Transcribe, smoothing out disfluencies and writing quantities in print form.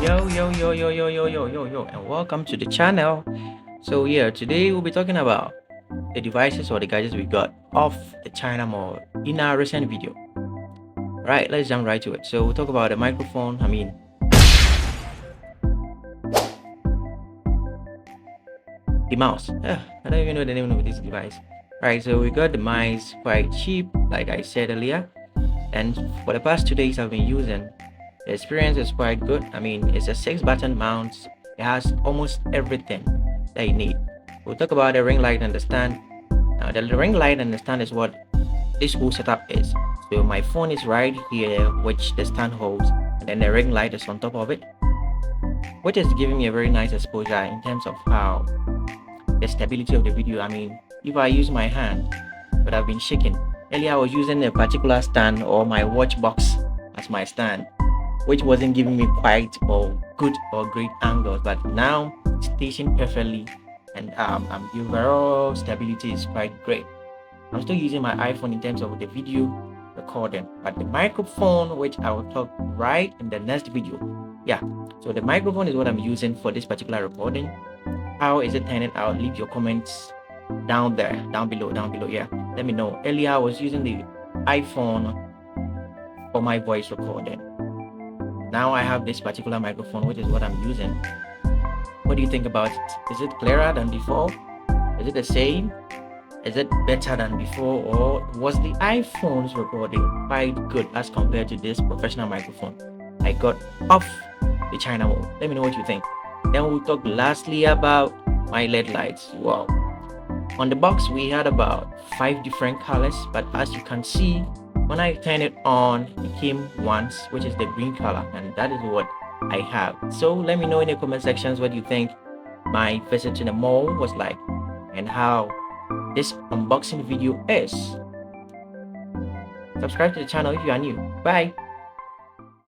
Yo, and welcome to the channel. So yeah, today we'll be talking about the devices or the gadgets we got off the China Mall in our recent video. Right, let's jump right to it. So we'll talk about the microphone. The mouse. I don't even know the name of this device. Right, so we got the mice quite cheap, like I said earlier, and for the past 2 days I've been using. The experience is quite good. It's a 6-button mount. It has almost everything that you need. We'll talk about the ring light and the stand. Now, the ring light and the stand is what this whole setup is. So my phone is right here, which the stand holds, and then the ring light is on top of it, which is giving me a very nice exposure in terms of how the stability of the video. If I use my hand, but I've been shaking. Earlier, I was using a particular stand or my watch box as my stand, which wasn't giving me quite or good or great angles, but now it's stationed perfectly, and the overall stability is quite great. I'm still using my iPhone in terms of the video recording, but the microphone, which I will talk right in the next video. Yeah, so the microphone is what I'm using for this particular recording. How is it turning out? Leave your comments down below. Yeah, let me know. Earlier I was using the iPhone for my voice recording. Now I have this particular microphone, which is what I'm using. What do you think about it? Is it clearer than before? Is it the same? Is it better than before? Or was the iPhone's recording quite good as compared to this professional microphone I got off the China Mall? Let me know what you think. Then we'll talk lastly about my LED lights. Wow. On the box we had about 5 different colors, but as you can see, when I turn it on, it came once, which is the green color, and that is what I have. So let me know in the comment sections what you think my visit to the mall was like and how this unboxing video is. Subscribe to the channel if you are new. Bye.